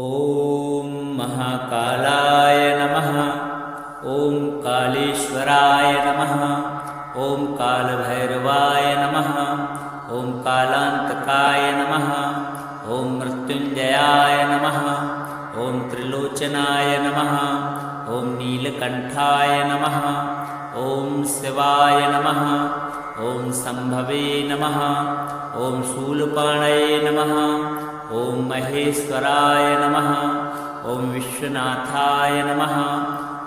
ॐ महाकालाय नमः। ॐ कालेश्वराय नमः। ॐ कालभैरवाय नमः। ॐ कालान्तकाय नमः। ॐ मृत्युञ्जयाय नमः। ॐ त्रिलोचनाय नमः। ॐ नीलकण्ठाय नमः। ॐ शिवाय नमः। ॐ शम्भवे नमः। ॐ शूलपाणये नमः। ॐ महेश्वराय नमः। ॐ विश्वनाथाय नमः।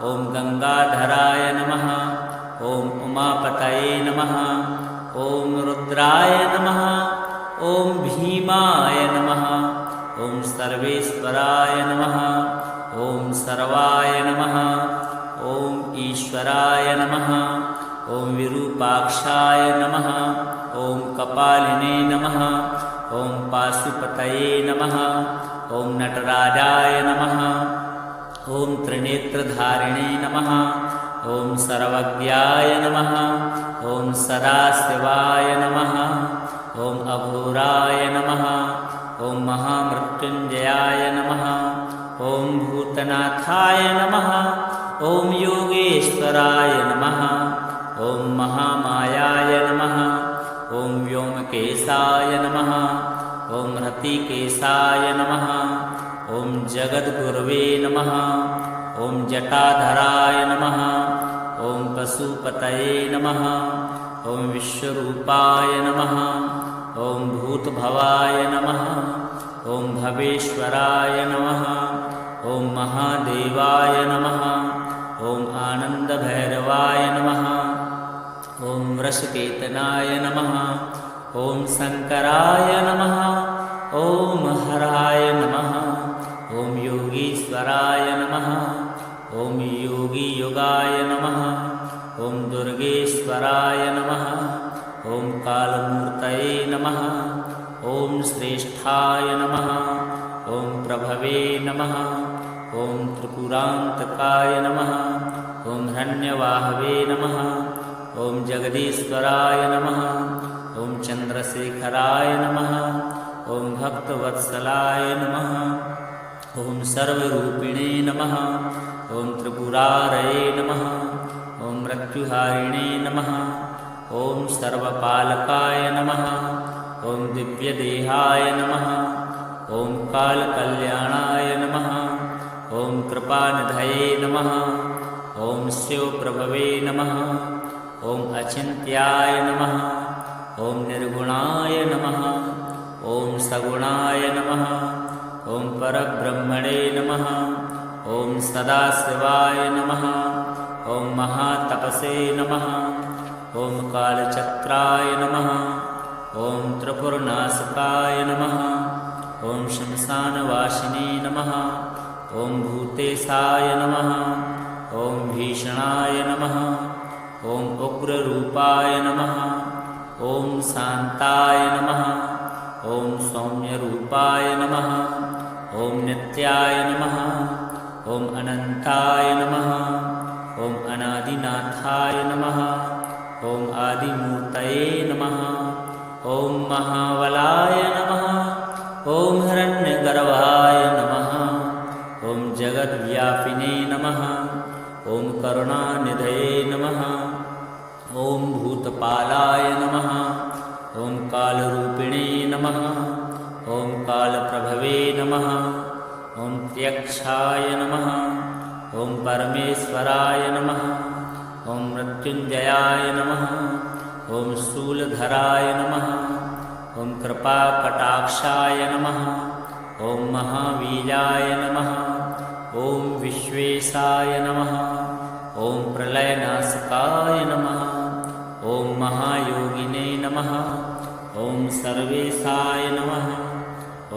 ॐ गंगाधराय नमः। ॐ उमापतये नमः। ॐ रुद्राय नमः। ॐ भीमाय नमः। ॐ सर्वेश्वराय नमः। ॐ सर्वाय नमः। ॐ ईश्वराय नमः। ॐ विरूपाक्षाय नमः। ॐ कपालिने नमः। ॐ पाशुपतये नमः। ॐ नटराजाय नमः। ॐ त्रिनेत्रधारिणे नमः। ॐ सर्वज्ञाय नमः। ॐ सदाशिवाय नमः। ॐ अघोराय नमः। ॐ महामृत्युञ्जयाय नमः। ॐ भूतनाथाय नमः। ॐ योगेश्वराय नमः। ॐ महामायाय नमः। ॐ व्योमकेशाय नमः। ॐ हृतिकेशाय नमः। ॐ जगद्गुरवे नमः। ॐ जटाधराय नमः। ॐ पशुपतये नमः। ॐ विश्वरूपाय नमः। ॐ भूतभवाय नमः। ॐ भवेश्वराय नमः। ॐ महादेवाय नमः। ॐ आनन्दभैरवाय नमः। ॐ वृषकेतनाय नमः। ॐ शङ्कराय नमः। ॐ हराय नमः। ॐ योगीश्वराय नमः। ॐ योगीयुगाय नमः। ॐ दुर्गेश्वराय नमः। ॐ कालमूर्तये नमः। ॐ श्रेष्ठाय नमः। ॐ प्रभवे नमः। ॐ त्रिपुरान्तकाय नमः। ॐ हिरण्यवाहवे नमः। ॐ जगदीश्वराय नमः। ॐ चन्द्रशेखराय नमः। ॐ भक्तवत्सलाय नमः। ॐ सर्वरूपिणे नमः। ॐ त्रिपुरारये नमः। ॐ मृत्युहारिणे नमः। ॐ सर्वपालकाय नमः। ॐ दिव्यदेहाय नमः। ॐ कालकल्याणाय नमः। ॐ कृपानिधये नमः। ॐ शिवप्रभवे नमः। ॐ अचिन्त्याय नमः। ॐ निर्गुणाय नमः। ॐ सगुणाय नमः। ॐ परब्रह्मणे नमः। ॐ सदाशिवाय नमः। ॐ महातपसे नमः। ॐ कालचक्राय नमः। ॐ त्रिपुरनाशकाय नमः। ॐ श्मशानवासिने नमः। ॐ भूतेशाय नमः। ॐ भीषणाय नमः। ॐ उग्ररूपाय नमः। ॐ शान्ताय नमः। ॐ सौम्यरूपाय नमः। ॐ नित्याय नमः। ॐ अनन्ताय नमः। ॐ अनादिनाथाय नमः। ॐ आदिमूर्तये नमः। ॐ महाबलाय नमः। ॐ हिरण्यगर्भाय नमः। ॐ जगद्व्यापिने नमः। ॐ करुणानिधये नमः। ॐ भूतपालाय नमः। ॐ कालरूपिणे नमः। ॐ कालप्रभवे नमः। ॐ त्यक्षाय नमः। ॐ परमेश्वराय नमः। ॐ मृत्युञ्जयाय नमः। ॐ शूलधराय नमः। ॐ कृपाकटाक्षाय नमः। ॐ महावीराय नमः। ॐ विश्वेशाय नमः। ॐ प्रलयनाशकाय नमः। ॐ महायोगिने नमः। ॐ सर्वेशाय नमः।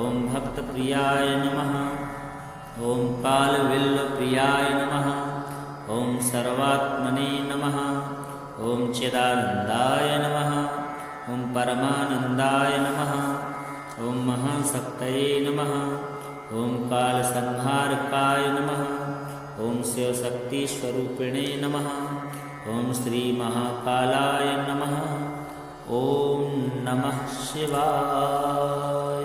ॐ भक्तप्रियाय नमः। ॐ कालविल्लप्रियाय नमः। ॐ सर्वात्मने नमः। ॐ चिदानन्दाय नमः। ॐ परमानन्दाय नमः। ॐ महाशक्तये नमः। ॐ कालसंहारकाय नमः। ॐ शिवशक्तिस्वरूपिणे नमः। ॐ श्रीमहाकालाय नमः। ॐ नमः शिवाय।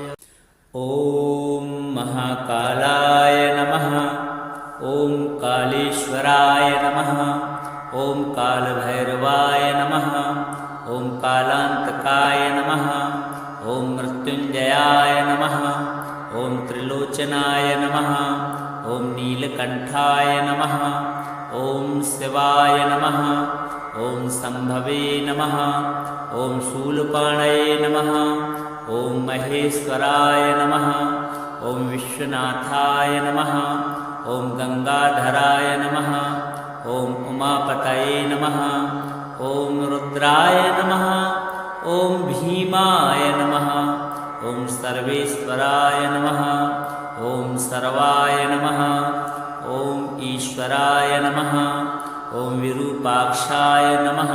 ॐ महा महाकालाय नमः। ॐ कालेश्वराय नमः। ॐ कालभैरवाय नमः। ॐ कालान्तकाय नमः। ॐ मृत्युञ्जयाय नमः। ॐ त्रिलोचनाय नमः। ॐ नीलकण्ठाय नमः। ॐ शिवाय नमः। ॐ शम्भवे नमः। ॐ शूलपाणये नमः। ॐ महेश्वराय नमः। ॐ विश्वनाथाय नमः। ॐ गंगाधराय नमः। ॐ उमापतये नमः। ॐ रुद्राय नमः। ॐ भीमाय नमः। ॐ सर्वेश्वराय नमः। ॐ सर्वाय नमः। ॐ ईश्वराय नमः। ॐ विरूपाक्षाय नमः।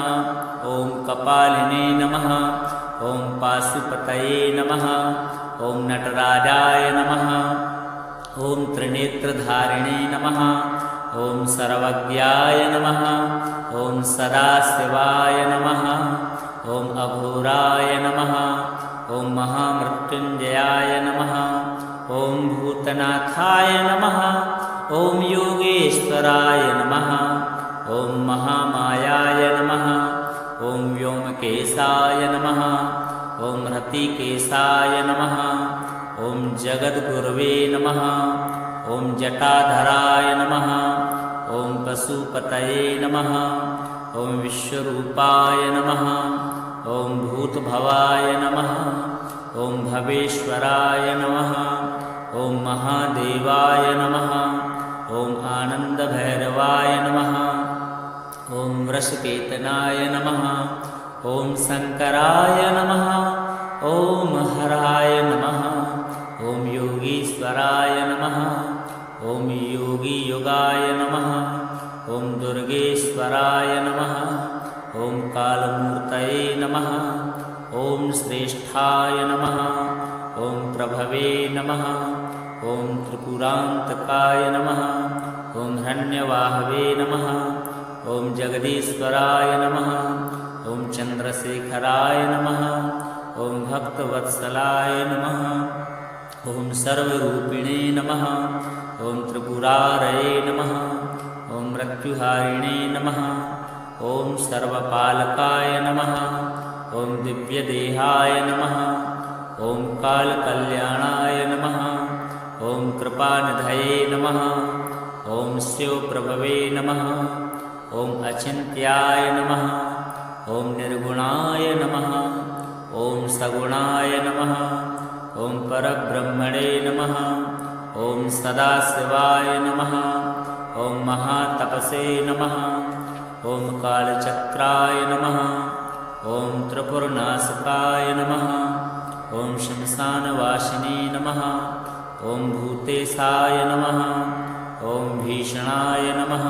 ॐ कपालिने नमः। ॐ पाशुपतये नमः। ॐ नटराजाय नमः। ॐ त्रिनेत्रधारिणे नमः। ॐ सर्वज्ञाय नमः। ॐ सदाशिवाय नमः। ॐ अघोराय नमः। ॐ महामृत्युञ्जयाय नमः। ॐ भूतनाथाय नमः। ॐ योगेश्वराय नमः। ॐ महामायाय नमः। ॐ व्योमकेशाय नमः। ॐ हृतिकेशाय नमः। ॐ जगद्गुरवे नमः। ॐ जटाधराय नमः। ॐ पशुपतये नमः। ॐ विश्वरूपाय नमः। ॐ भूतभवाय नमः। ॐ भवेश्वराय नमः। ॐ महादेवाय नमः। ॐ आनन्दभैरवाय नमः। ॐ वृषकेतनाय नमः। ॐ शङ्कराय नमः। ॐ हराय नमः। ॐ योगीश्वराय नमः। ॐ योगीयुगाय नमः। ॐ दुर्गेश्वराय नमः। ॐ कालमूर्तये नमः। ॐ श्रेष्ठाय नमः। ॐ प्रभवे नमः। ॐ त्रिपुरान्तकाय नमः। ॐ हिरण्यवाहवे नमः। ॐ जगदीश्वराय नमः। ॐ चन्द्रशेखराय नमः। ॐ भक्तवत्सलाय नमः। ॐ सर्वरूपिणे नमः। ॐ त्रिपुरारये नमः। ॐ मृत्युहारिणे नमः। ॐ सर्वपालकाय नमः। ॐ दिव्यदेहाय नमः। ॐ कालकल्याणाय नमः। ॐ कृपानिधये नमः। ॐ शिवप्रभवे नमः। ॐ अचिन्त्याय नमः। ॐ निर्गुणाय नमः। ॐ सगुणाय नमः। ॐ परब्रह्मणे नमः। ॐ सदाशिवाय नमः। ॐ महातपसे नमः। ॐ कालचक्राय नमः। ॐ त्रिपुरनाशकाय नमः। ॐ श्मशानवासिने नमः। ॐ भूतेशाय नमः। ॐ भीषणाय नमः।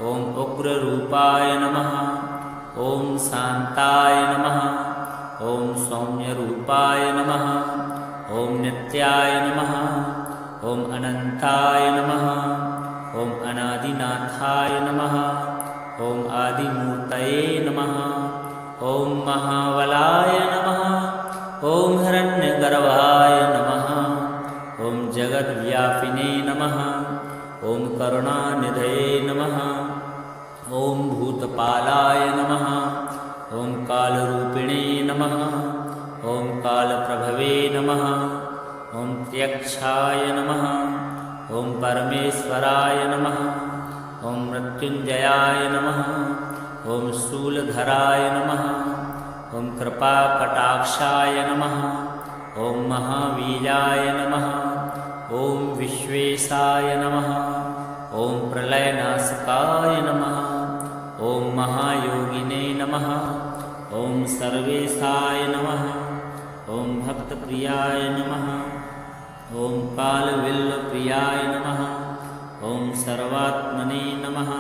ॐ उग्ररूपाय नमः। ॐ शान्ताय नमः। ॐ सौम्यरूपाय नमः। ॐ नित्याय नमः। ॐ अनन्ताय नमः। ॐ अनादिनाथाय नमः। ॐ आदिमूर्तये नमः। ॐ महाबलाय नमः। ॐ हिरण्यगर्भाय नमः। ॐ जगद्व्यापिने नमः। ॐ करुणानिधये नमः। ॐ भूतपालाय नमः। ॐ कालरूपिणे नमः। ॐ कालप्रभवे नमः। ॐ त्यक्षाय नमः। ॐ परमेश्वराय नमः। ॐ मृत्युञ्जयाय नमः। ॐ शूलधराय नमः। ॐ कृपाकटाक्षाय नमः। ॐ महावीराय नमः। ॐ विश्वेशाय नमः। ॐ प्रलयनाशकाय नमः। ॐ महायोगिने नमः। ॐ सर्वेशाय नमः। ॐ भक्तप्रियाय नमः। ॐ कालविल्लप्रियाय नमः। ॐ सर्वात्मने नमः।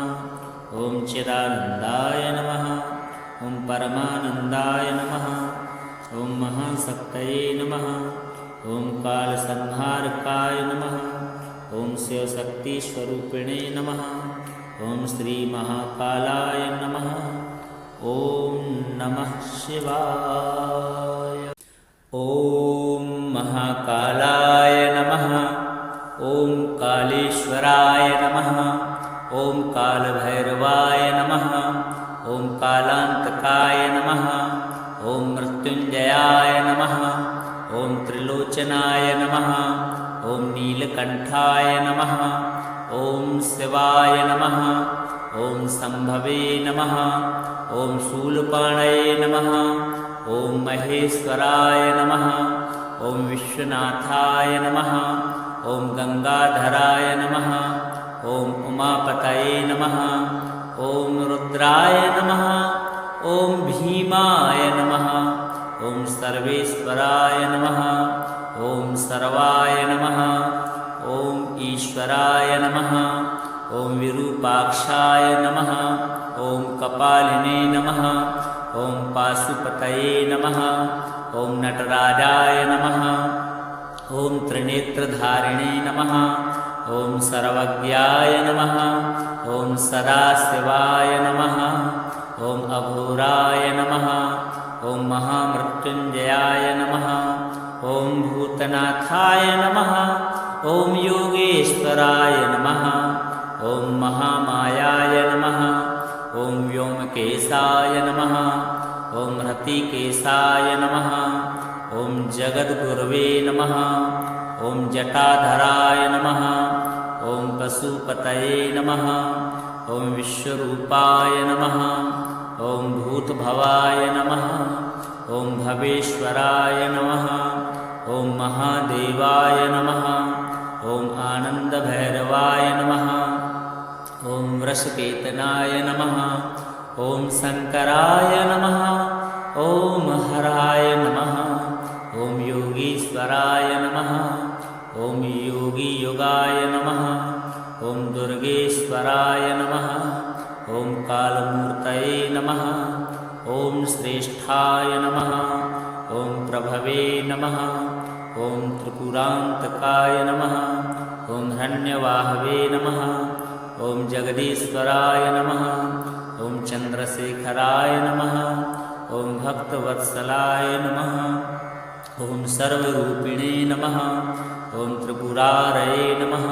ॐ चिदानन्दाय नमः। ॐ परमानन्दाय नमः। ॐ महाशक्तये नमः। ॐ कालसंहारकाय नमः। ॐ शिवशक्तिस्वरूपिणे नमः। ॐ श्रीमहाकालाय नमः। ॐ नमः शिवाय। ॐ महाकालाय नमः। ॐ कालेश्वराय नमः। ॐ कालभैरवाय नमः। ॐ कालान्तकाय नमः। ॐ मृत्युञ्जयाय नमः। ॐ त्रिलोचनाय नमः। ॐ नीलकण्ठाय नमः। ॐ शिवाय नमः। ॐ शम्भवे नमः। ॐ शूलपाणये नमः। ॐ महेश्वराय नमः। ॐ विश्वनाथाय नमः। ॐ गंगाधराय नमः। ॐ उमापतये नमः। ॐ रुद्राय नमः। ॐ भीमाय नमः। ॐ सर्वेश्वराय नमः। ॐ सर्वाय नमः। ॐ ईश्वराय नमः। ॐ विरूपाक्षाय नमः। ॐ कपालिने नमः। ॐ पाशुपतये नमः। ॐ नटराजाय नमः। ॐ त्रिनेत्रधारिणे नमः। ॐ सर्वज्ञाय नमः। ॐ सदाशिवाय नमः। ॐ अघोराय नमः। ॐ महामृत्युञ्जयाय नमः। ॐ भूतनाथाय नमः। ॐ योगेश्वराय नमः। ॐ महामायाय नमः। ॐ व्योमकेशाय नमः। ॐ हृतिकेशाय नमः। ॐ जगद्गुरवे नमः। ॐ जटाधराय नमः। ॐ पशुपतये नमः। ॐ विश्वरूपाय नमः। ॐ भूतभवाय नमः। ॐ भवेश्वराय नमः। ॐ महादेवाय नमः। ॐ आनन्दभैरवाय नमः। ॐ वृषकेतनाय नमः। ॐ शङ्कराय नमः। ॐ हराय नमः। ॐ योगीश्वराय नमः। ॐ योगीयुगाय नमः। ॐ दुर्गेश्वराय नमः। ॐ कालमूर्तये नमः। ॐ श्रेष्ठाय नमः। ॐ प्रभवे नमः। ॐ त्रिपुरान्तकाय नमः। ॐ हिरण्यवाहवे नमः। ॐ जगदीश्वराय नमः। ॐ चन्द्रशेखराय नमः। ॐ भक्तवत्सलाय नमः। ॐ सर्वरूपिणे नमः। ॐ त्रिपुरारये नमः।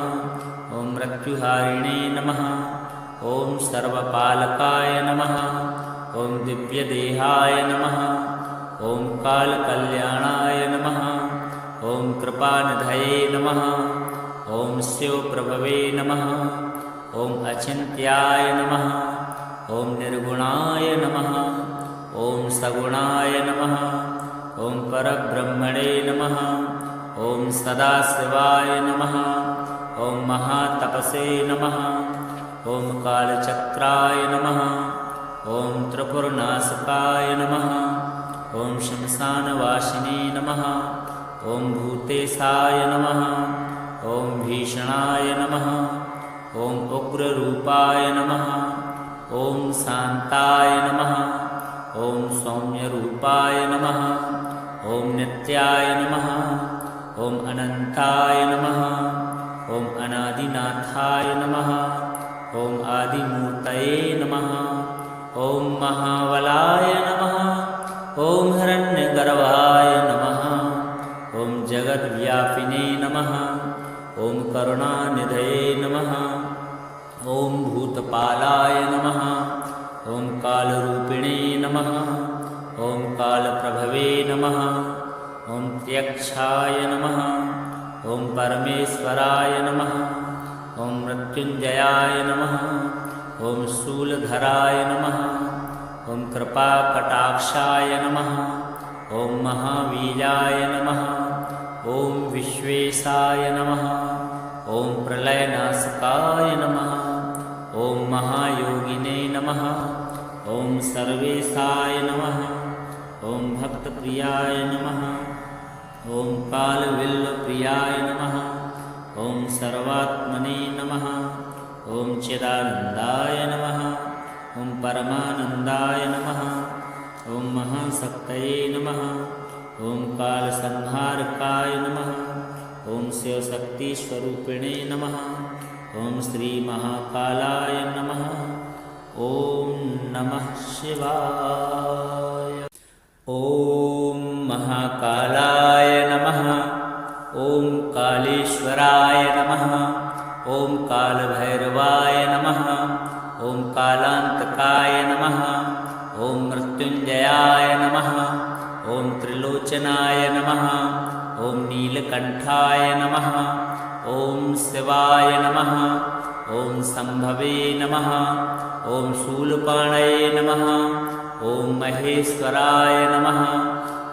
ॐ मृत्युहारिणे नमः। ॐ सर्वपालकाय नमः। ॐ दिव्यदेहाय नमः। ॐ कालकल्याणाय नमः। ॐ कृपानिधये नमः। ॐ शिवप्रभवे नमः। ॐ अचिन्त्याय नमः। ॐ निर्गुणाय नमः। ॐ सगुणाय नमः। ॐ परब्रह्मणे नमः। ॐ सदाशिवाय नमः। ॐ महातपसे नमः। ॐ कालचक्राय नमः। ॐ त्रिपुरनाशकाय नमः। ॐ श्मशानवासिने नमः। ॐ भूतेशाय नमः। ॐ भीषणाय नमः। ॐ उग्ररूपाय नमः। ॐ शान्ताय नमः। ॐ सौम्यरूपाय नमः। ॐ नित्याय नमः। ॐ अनन्ताय नमः। ॐ अनादिनाथाय नमः। ॐ आदिमूर्तये नमः। ॐ महाबलाय नमः। ॐ हिरण्यगर्भाय नमः। ॐ जगद्व्यापिने नमः। ॐ करुणानिधये नमः। ॐ भूतपालाय नमः। ॐ कालरूपिणे नमः। ॐ कालप्रभवे नमः। ॐ त्यक्षाय नमः। ॐ परमेश्वराय नमः। ॐ मृत्युञ्जयाय नमः। ॐ शूलधराय नमः। ॐ कृपाकटाक्षाय नमः। ॐ महावीराय नमः। ॐ विश्वेशाय नमः। ॐ प्रलयनाशकाय नमः। ॐ महायोगिने नमः। ॐ सर्वेशाय नमः। ॐ भक्तप्रियाय नमः। ॐ कालविल्लप्रियाय नमः। ॐ सर्वात्मने नमः। ॐ चिदानन्दाय नमः। ॐ परमानन्दाय नमः। ॐ महाशक्तये नमः। ॐ कालसंहारकाय नमः। ॐ शिवशक्तिस्वरूपिणे नमः। ॐ श्रीमहाकालाय नमः। ॐ नमः शिवाय। ॐ महाकालाय नमः। ॐ काल कालेश्वराय नमः। ॐ कालभैरवाय नमः। ॐ कालान्तकाय नमः। ॐ मृत्युञ्जयाय नमः। ॐ त्रिलोचनाय नमः। ॐ नीलकण्ठाय नमः। ॐ शिवाय नमः। ॐ सम्भवे नमः। ॐ शूलपाणये नमः। ॐ महेश्वराय नमः।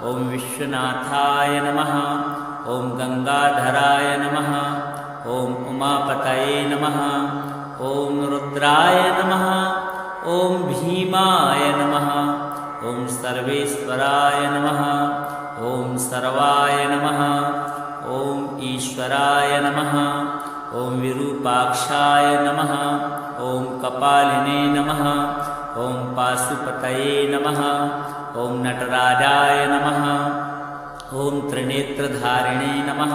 ॐ विश्वनाथाय नमः। ॐ गंगाधराय नमः। ॐ उमापतये नमः। ॐ रुद्राय नमः। ॐ भीमाय नमः। ॐ सर्वेश्वराय नमः। ॐ सर्वाय नमः। ॐ ईश्वराय नमः। ॐ विरूपाक्षाय नमः। ॐ कपालिने नमः। ॐ पाशुपतये नमः। ॐ नटराजाय नमः। ॐ त्रिनेत्रधारिणे नमः।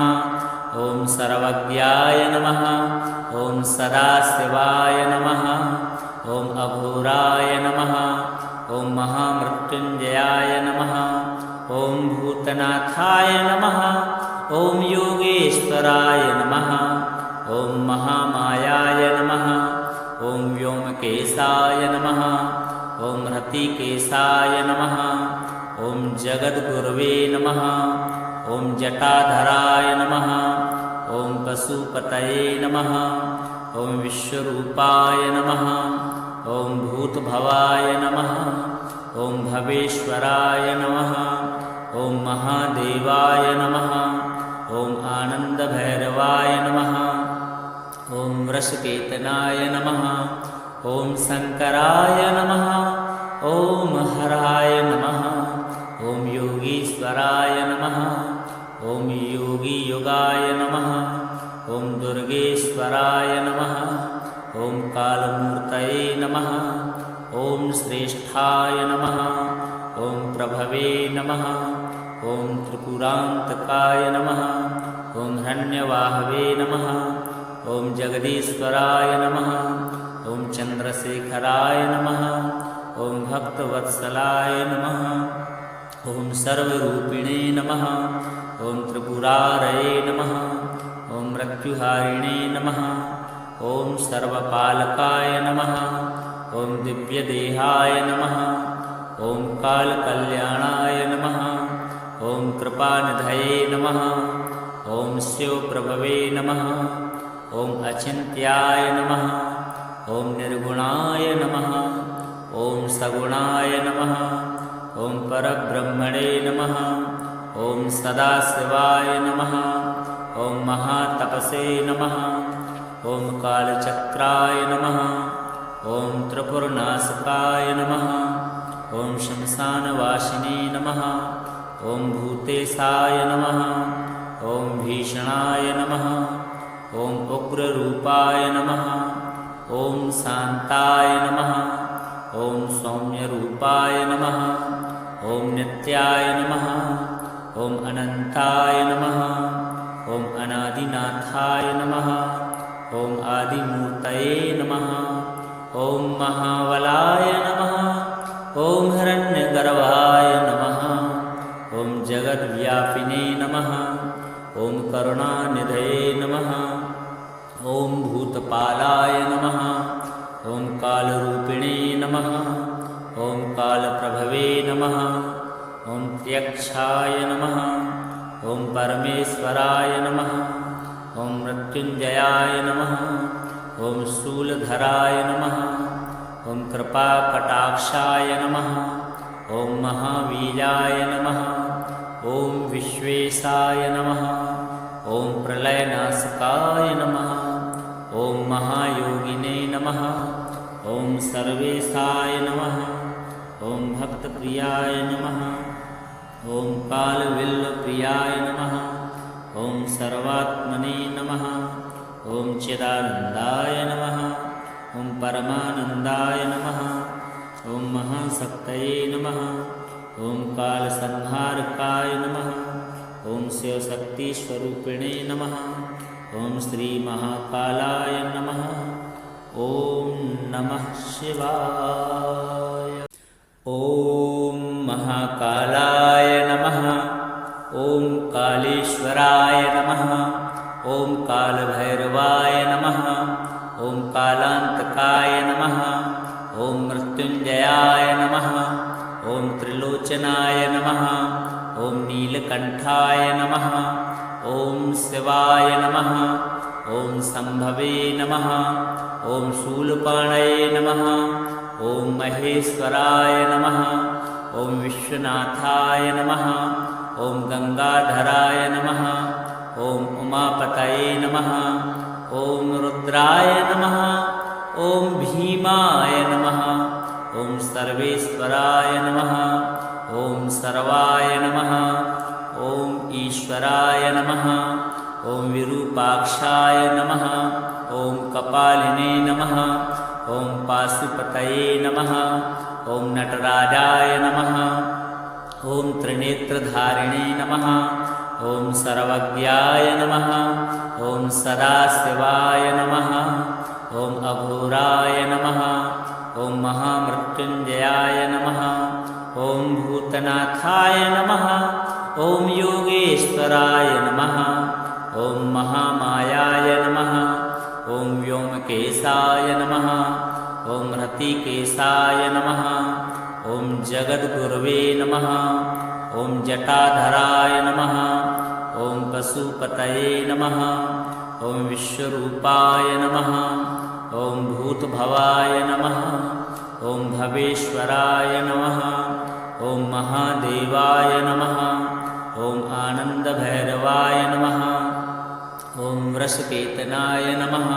ॐ सर्वज्ञाय नमः। ॐ सदाशिवाय नमः। ॐ अघोराय नमः। ॐ महामृत्युञ्जयाय नमः। ॐ भूतनाथाय नमः। ॐ योगेश्वराय नमः। ॐ महामायाय नमः। ॐ व्योमकेशाय नमः। ॐ हृतिकेशाय नमः। ॐ जगद्गुरवे नमः। ॐ जटाधराय नमः। ॐ पशुपतये नमः। ॐ विश्वरूपाय नमः। ॐ भूतभवाय नमः। ॐ भवेश्वराय नमः। ॐ महादेवाय नमः। ॐ आनन्दभैरवाय नमः। ॐ वृषकेतनाय नमः। ॐ शङ्कराय नमः। ॐ हराय नमः। ॐ योगीश्वराय नमः। ॐ योगीयुगाय नमः। ॐ दुर्गेश्वराय नमः। ॐ कालमूर्तये नमः। ॐ श्रेष्ठाय नमः। ॐ प्रभवे नमः। ॐ त्रिपुरान्तकाय नमः। ॐ हिरण्यवाहवे नमः। ॐ जगदीश्वराय नमः। ॐ चन्द्रशेखराय नमः। ॐ भक्तवत्सलाय नमः। ॐ सर्वरूपिणे नमः। ॐ त्रिपुरारये नमः। ॐ मृत्युहारिणे नमः। ॐ सर्वपालकाय नमः। ॐ दिव्यदेहाय नमः। ॐ कालकल्याणाय नमः। ॐ कृपानिधये नमः। ॐ शिवप्रभवे नमः। ॐ अचिन्त्याय नमः। ॐ निर्गुणाय नमः। ॐ सगुणाय नमः। ॐ परब्रह्मणे नमः। ॐ सदाशिवाय नमः। ॐ महातपसे नमः। ॐ कालचक्राय नमः। ॐ त्रिपुरनाशकाय नमः। ॐ शमशानवासिने नमः। ॐ भूतेशाय नमः। ॐ भीषणाय नमः। ॐ उग्ररूपाय नमः। ॐ शान्ताय नमः। ॐ सौम्यरूपाय नमः। ॐ नित्याय नमः। ॐ अनन्ताय नमः। ॐ अनादिनाथाय नमः। ॐ आदिमूर्तये नमः। ॐ महाबलाय नमः। ॐ हिरण्यगर्भाय नमः। ॐ जगद्व्यापिने नमः। ॐ करुणानिधये नमः। ॐ भूतपालाय नमः। ॐ कालरूपिणे नमः। ॐ कालप्रभवे नमः। ॐ त्यक्षाय नमः। ॐ परमेश्वराय नमः। ॐ मृत्युञ्जयाय नमः। ॐ शूलधराय नमः। ॐ कृपाकटाक्षाय नमः। ॐ महावीराय नमः। ॐ विश्वेशाय नमः। ॐ प्रलयनाशकाय नमः। ॐ महायोगिने नमः। ॐ सर्वेशाय नमः। ॐ भक्तप्रियाय नमः। ॐ कालविल्लप्रियाय नमः। ॐ सर्वात्मने नमः। ॐ चिदानन्दाय नमः। ॐ परमानन्दाय नमः। ॐ महाशक्तये नमः। ॐ कालसंहारकाय नमः। ॐ शिवशक्तिस्वरूपिणे नमः। ॐ श्रीमहाकालाय नमः। ॐ नमः शिवाय। ॐ महाकालाय नमः। ॐ कालेश्वराय नमः। ॐ कालभैरवाय नमः। ॐ कालान्तकाय नमः। ॐ मृत्युञ्जयाय नमः। ॐ त्रिलोचनाय नमः। ॐ नीलकण्ठाय नमः। ॐ शिवाय नमः। ॐ शम्भवे नमः। ॐ शूलपाणये नमः। ॐ महेश्वराय नमः। ॐ विश्वनाथाय नमः। ॐ गंगाधराय नमः। ॐ उमापतये नमः। ॐ रुद्राय नमः। ॐ भीमाय नमः। ॐ सर्वेश्वराय नमः। ॐ सर्वाय नमः। ॐ ईश्वराय नमः। ॐ विरूपाक्षाय नमः। ॐ कपालिने नमः। ॐ पाशुपतये नमः। ॐ नटराजाय नमः। ॐ त्रिनेत्रधारिणे नमः। ॐ सर्वज्ञाय नमः। ॐ सदाशिवाय नमः। ॐ अघोराय नमः। ॐ महामृत्युञ्जयाय नमः। ॐ भूतनाथाय नमः। ॐ योगेश्वराय नमः। ॐ महामायाय नमः। ॐ व्योमकेशाय नमः। ॐ हृतिकेशाय नमः। ॐ जगद्गुरवे नमः। ॐ जटाधराय नमः। ॐ पशुपतये नमः। ॐ विश्वरूपाय नमः। ॐ भूतभवाय नमः। ॐ भवेश्वराय नमः। ॐ महादेवाय नमः। ॐ आनन्दभैरवाय नमः। ॐ वृषकेतनाय नमः।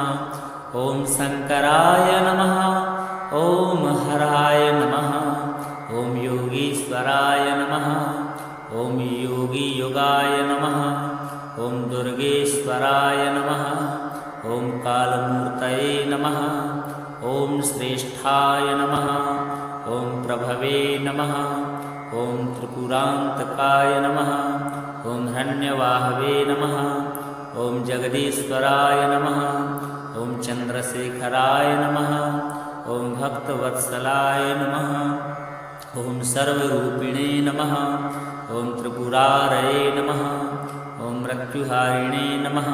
ॐ शङ्कराय नमः। ॐ हराय नमः। ॐ योगीश्वराय नमः। ॐ योगीयुगाय नमः। ॐ दुर्गेश्वराय नमः। ॐ कालमूर्तये नमः। ॐ श्रेष्ठाय नमः। ॐ प्रभवे नमः। ॐ त्रिपुरान्तकाय नमः। ॐ हिरण्यवाहवे नमः। ॐ जगदीश्वराय नमः। ॐ चन्द्रशेखराय नमः। ॐ भक्तवत्सलाय नमः। ॐ सर्वरूपिणे नमः। ॐ त्रिपुरारये नमः। ॐ मृत्युहारिणे नमः।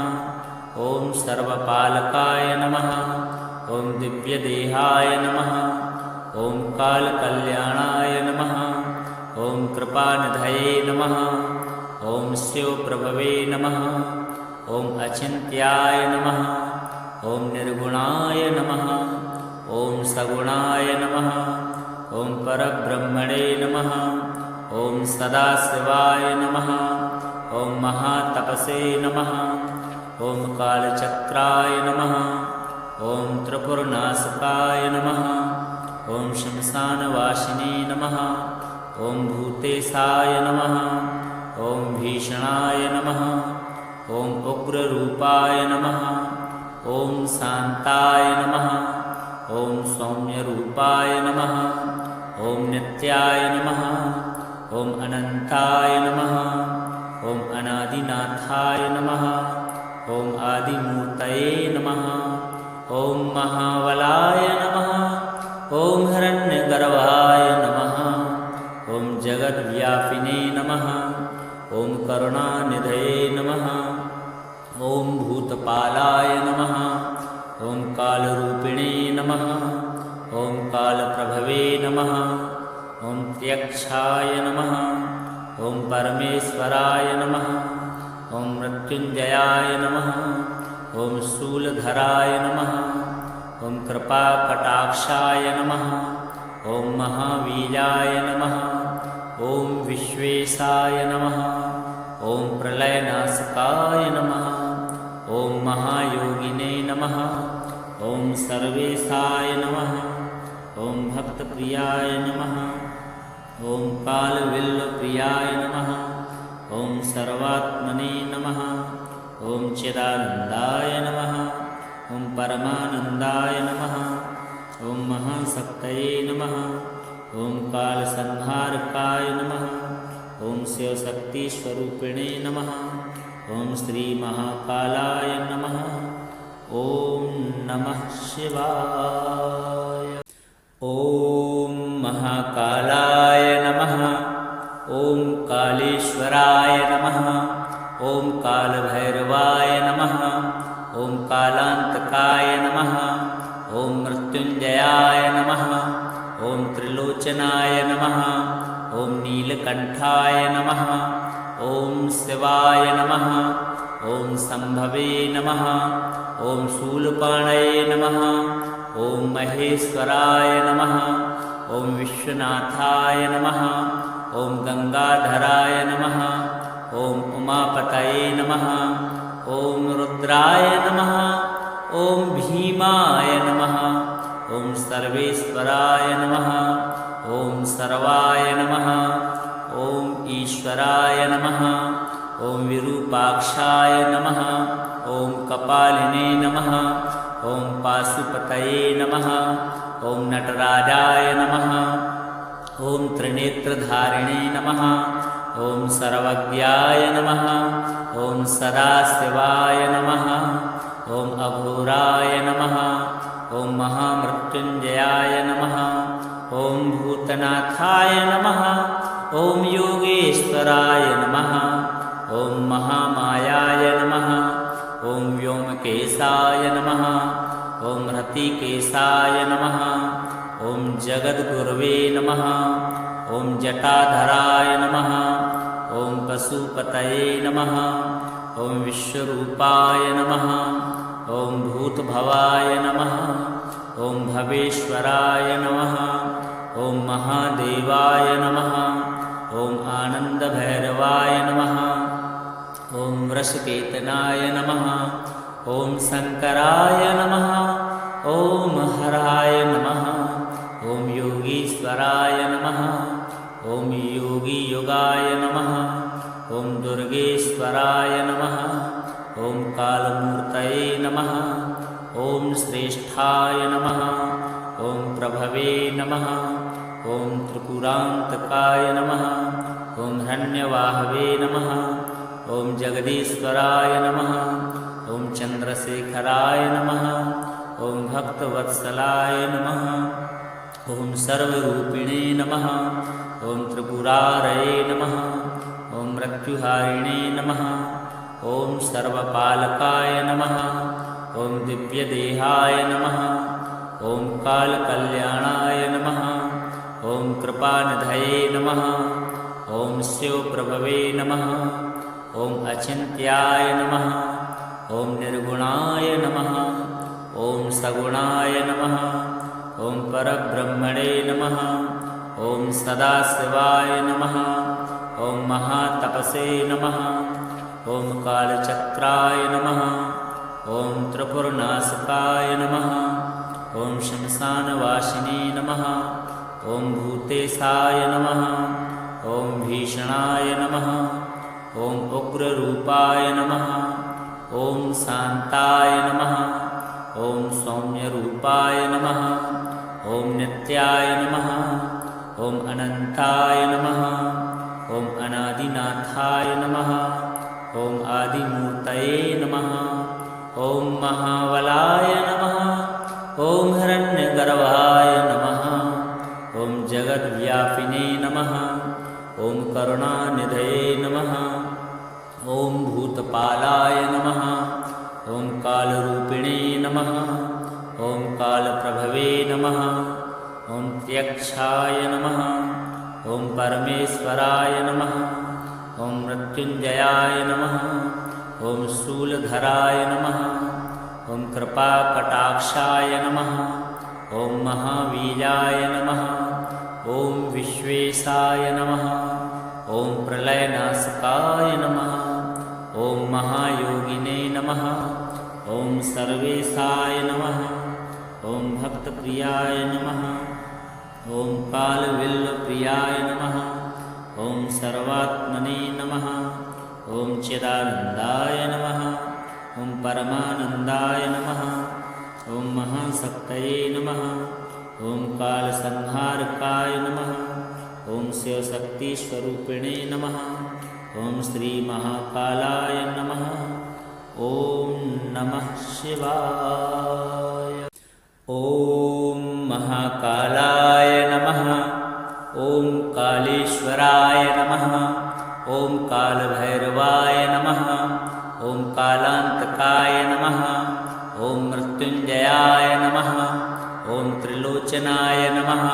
ॐ सर्वपालकाय नमः। ॐ दिव्यदेहाय नमः। ॐ कालकल्याणाय नमः। ॐ कृपानिधये नमः। ॐ शिवप्रभवे नमः। ॐ अचिन्त्याय नमः। ॐ निर्गुणाय नमः। ॐ सगुणाय नमः। ॐ परब्रह्मणे नमः। ॐ सदाशिवाय नमः। ॐ महातपसे नमः। ॐ कालचक्राय नमः। ॐ त्रिपुरनाशकाय नमः। ॐ श्मशानवासिने नमः। ॐ भूतेशाय नमः। ॐ भीषणाय नमः। ॐ उग्ररूपाय नमः। ॐ शान्ताय नमः। ॐ सौम्यरूपाय नमः। ॐ नित्याय नमः। ॐ अनन्ताय नमः। ॐ अनादिनाथाय नमः। ॐ आदिमूर्तये नमः। ॐ महाबलाय नमः। ॐ हिरण्यगर्भाय नमः। ॐ जगद्व्यापिने नमः। ॐ करुणानिधये नमः। ॐ भूतपालाय नमः। ॐ कालरूपिणे नमः। ॐ कालप्रभवे नमः। ॐ त्यक्षाय नमः। ॐ परमेश्वराय नमः। ॐ मृत्युञ्जयाय नमः। ॐ शूलधराय नमः। ॐ कृपाकटाक्षाय नमः। ॐ महावीराय नमः। ॐ विश्वेशाय नमः। ॐ प्रलयनाशकाय नमः। ॐ महायोगिने नमः। ॐ सर्वेशाय नमः। ॐ भक्तप्रियाय नमः। ॐ कालविल्लप्रियाय नमः। ॐ सर्वात्मने नमः। ॐ चिदानन्दाय नमः। ॐ परमानन्दाय नमः। ॐ महाशक्तये नमः। ॐ कालसंहारकाय नमः। ॐ शिवशक्तिस्वरूपिणे नमः। ॐ श्रीमहाकालाय नमः। ॐ नमः शिवाय। ॐ महाकालाय नमः। ॐ कालेश्वराय नमः। ॐ कालभैरवाय नमः। कालान्तकाय नमः। ॐ मृत्युञ्जयाय नमः। ॐ त्रिलोचनाय नमः। ॐ नीलकण्ठाय नमः। ॐ शिवाय नमः। ॐ शम्भवे नमः। ॐ शूलपाणये नमः। ॐ महेश्वराय नमः। ॐ विश्वनाथाय नमः। ॐ गंगाधराय नमः। ॐ उमापतये नमः। ॐ रुद्राय नमः। ॐ भीमाय नमः। ॐ सर्वेश्वराय नमः। ॐ सर्वाय नमः। ॐ ईश्वराय नमः। ॐ विरूपाक्षाय नमः। ॐ कपालिने नमः। ॐ पाशुपतये नमः। ॐ नटराजाय नमः। ॐ त्रिनेत्रधारिणे नमः। ॐ सर्वज्ञाय नमः। ॐ सदाशिवाय नमः। ॐ अघोराय नमः। ॐ महामृत्युञ्जयाय नमः। ॐ भूतनाथाय नमः। ॐ योगेश्वराय नमः। ॐ महामायाय नमः। ॐ व्योमकेशाय नमः। ॐ हृतिकेशाय नमः। ॐ जगद्गुरवे नमः। ॐ जटाधराय नमः। ॐ पशुपतये नमः। ॐ विश्वरूपाय नमः। ॐ भूतभवाय नमः। ॐ भवेश्वराय नमः। ॐ महादेवाय नमः। ॐ आनन्दभैरवाय नमः। ॐ वृषकेतनाय नमः। ॐ शङ्कराय नमः। ॐ हराय नमः। ॐ योगीश्वराय नमः। ॐ योगीयुगाय नमः। ॐ दुर्गेश्वराय नमः। ॐ कालमूर्तये नमः। ॐ श्रेष्ठाय नमः। ॐ प्रभवे नमः। ॐ त्रिपुरान्तकाय नमः। ॐ हिरण्यवाहवे नमः। ॐ जगदीश्वराय नमः। ॐ चन्द्रशेखराय नमः। ॐ भक्तवत्सलाय नमः। ॐ सर्वरूपिणे नमः। ॐ त्रिपुरारये नमः। ॐ मृत्युहारिणे नमः। ॐ सर्वपालकाय नमः। ॐ दिव्यदेहाय नमः। ॐ कालकल्याणाय नमः। ॐ कृपानिधये नमः। ॐ शिवप्रभवे नमः। ॐ अचिन्त्याय नमः। ॐ निर्गुणाय नमः। ॐ सगुणाय नमः। ॐ परब्रह्मणे नमः। ॐ सदाशिवाय नमः। ॐ महातपसे नमः। ॐ कालचक्राय नमः। ॐ त्रिपुरनाशकाय नमः। ॐ श्मशानवासिने नमः। ॐ भूतेशाय नमः। ॐ भीषणाय नमः। ॐ उग्ररूपाय नमः। ॐ शान्ताय नमः। ॐ सौम्यरूपाय नमः। ॐ नित्याय नमः। ॐ अनन्ताय नमः। ॐ अनादिनाथाय नमः। ॐ आदिमूर्तये नमः। ॐ महाबलाय नमः। ॐ हिरण्यगर्भाय नमः। ॐ जगद्व्यापिने नमः। ॐ करुणानिधये नमः। ॐ भूतपालाय नमः। ॐ कालरूपिणे नमः। ॐ कालप्रभवे नमः। ॐ त्यक्षाय नमः। ॐ परमेश्वराय नमः। ॐ मृत्युञ्जयाय नमः। ॐ शूलधराय नमः। ॐ कृपाकटाक्षाय नमः। ॐ महावीराय नमः। ॐ विश्वेशाय नमः। ॐ प्रलयनाशकाय नमः। ॐ महायोगिने नमः। ॐ सर्वेशाय नमः। ॐ भक्तप्रियाय नमः। ॐ कालविल्लप्रियाय नमः। ॐ सर्वात्मने नमः। ॐ चिदानन्दाय नमः। ॐ परमानन्दाय नमः। ॐ महाशक्तये नमः। ॐ कालसंहारकाय नमः। ॐ शिवशक्तिस्वरूपिणे नमः। ॐ श्रीमहाकालाय नमः। ॐ नमः शिवाय। ॐ महाकालाय नमः। ॐ कालेश्वराय नमः। ॐ कालभैरवाय नमः। ॐ कालान्तकाय नमः। ॐ मृत्युञ्जयाय नमः। ॐ त्रिलोचनाय नमः।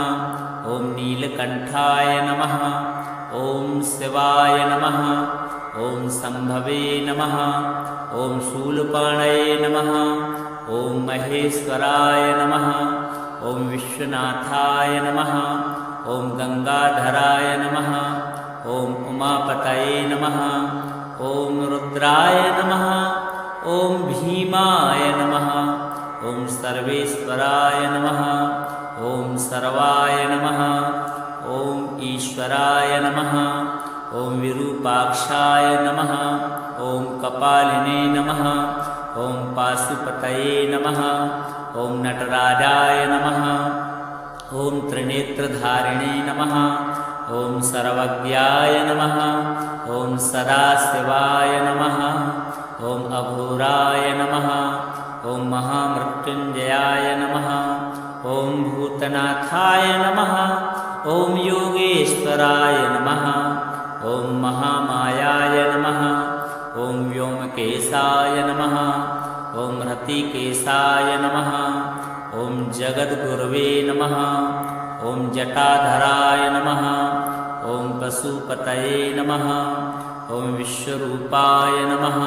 ॐ नीलकण्ठाय नमः। ॐ शिवाय नमः। ॐ शम्भवे नमः। ॐ शूलपाणये नमः। ॐ महेश्वराय नमः। ॐ विश्वनाथाय नमः। ॐ गंगाधराय नमः। ॐ उमापतये नमः। ॐ रुद्राय नमः। ॐ भीमाय नमः। ॐ सर्वेश्वराय नमः। ॐ सर्वाय नमः। ॐ ईश्वराय नमः। ॐ विरूपाक्षाय नमः। ॐ कपालिने नमः। ॐ पाशुपतये नमः। ॐ नटराजाय नमः। ॐ त्रिनेत्रधारिणे नमः। ॐ सर्वज्ञाय नमः। ॐ सदाशिवाय नमः। ॐ अघोराय नमः। ॐ महामृत्युञ्जयाय नमः। ॐ भूतनाथाय नमः। ॐ योगेश्वराय नमः। ॐ महामायाय नमः। ॐ व्योमकेशाय नमः। ॐ हृतिकेशाय नमः। ॐ जगद्गुरवे नमः। ॐ जटाधराय नमः। ॐ पशुपतये नमः। ॐ विश्वरूपाय नमः।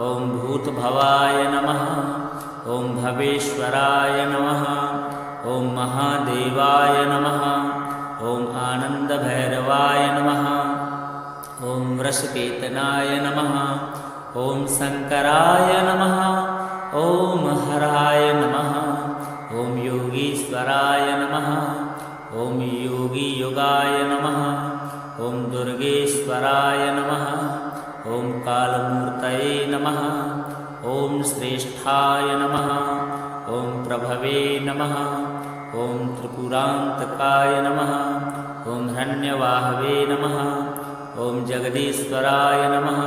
ॐ भूतभवाय नमः। ॐ भवेश्वराय नमः। ॐ महादेवाय नमः। ॐ आनन्दभैरवाय नमः। ॐ वृषकेतनाय नमः। ॐ शङ्कराय नमः। ॐ हराय नमः। ॐ योगीश्वराय नमः। ॐ योगीयुगाय नमः। ॐ दुर्गेश्वराय नमः। ॐ कालमूर्तये नमः। ॐ श्रेष्ठाय नमः। ॐ प्रभवे नमः। ॐ त्रिपुरान्तकाय नमः। ॐ हिरण्यवाहवे नमः। ॐ जगदीश्वराय नमः।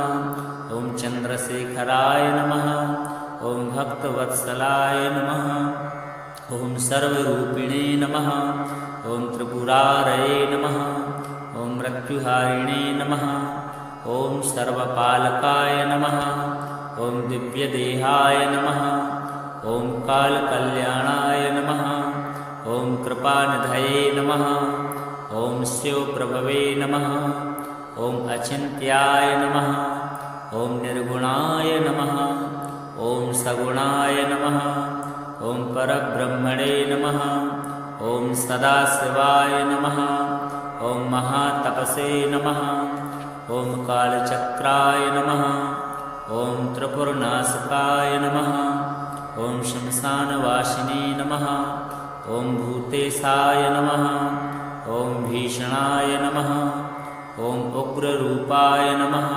ॐ चन्द्रशेखराय नमः। ॐ भक्तवत्सलाय नमः। ॐ सर्वरूपिणे नमः। ॐ त्रिपुरारये नमः। ॐ मृत्युहारिणे नमः। ॐ सर्वपालकाय नमः। ॐ दिव्यदेहाय नमः। ॐ कालकल्याणाय नमः। ॐ कृपानिधये नमः। ॐ शिवप्रभवे नमः। ॐ अचिन्त्याय नमः। ॐ निर्गुणाय नमः। ॐ सगुणाय नमः। ॐ परब्रह्मणे नमः। ॐ सदाशिवाय नमः। ॐ महातपसे नमः। ॐ कालचक्राय नमः। ॐ त्रिपुरनाशकाय नमः। ॐ श्मशानवासिने नमः। ॐ भूतेशाय नमः। ॐ भीषणाय नमः। ॐ उग्ररूपाय नमः।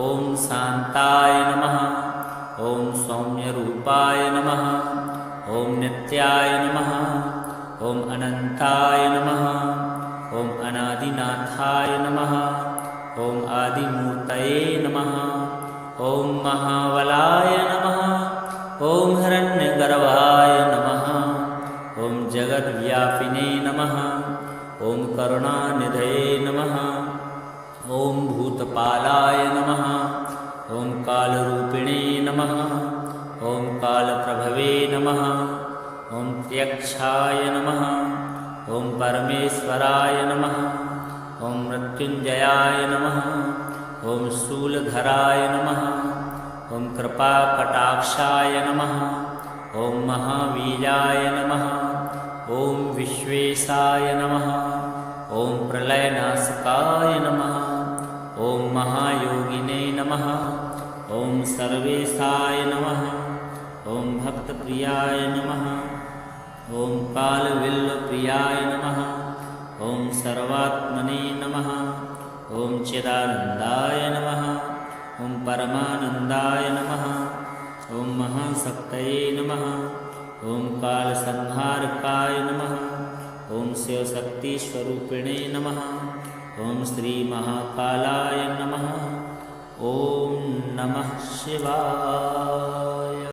ॐ शान्ताय नमः। ॐ सौम्यरूपाय नमः। ॐ नित्याय नमः। ॐ अनन्ताय नमः। ॐ अनादिनाथाय नमः। ॐ आदिमूर्तये नमः। ॐ महाबलाय नमः। ॐ हिरण्यगर्भाय नमः। ॐ जगद्व्यापिने नमः। ॐ करुणानिधये नमः। ॐ भूतपालाय नमः। ॐ कालरूपिणे नमः। ॐ कालप्रभवे नमः। ॐ त्यक्षाय नमः। ॐ परमेश्वराय नमः। ॐ मृत्युञ्जयाय नमः। ॐ शूलधराय नमः। ॐ कृपाकटाक्षाय नमः। ॐ महावीराय नमः। ॐ विश्वेशाय नमः। ॐ प्रलयनाशकाय नमः। ॐ महायोगिने नमः। ॐ सर्वेशाय नमः। ॐ भक्तप्रियाय नमः। ॐ कालविल्लप्रियाय नमः। ॐ सर्वात्मने नमः। ॐ चिदानन्दाय नमः। ॐ परमानन्दाय नमः। ॐ महाशक्तये नमः। ॐ कालसंहारकाय नमः। ॐ शिवशक्तिस्वरूपिणे नमः। ॐ श्रीमहाकालाय नमः। ॐ नमः शिवाय।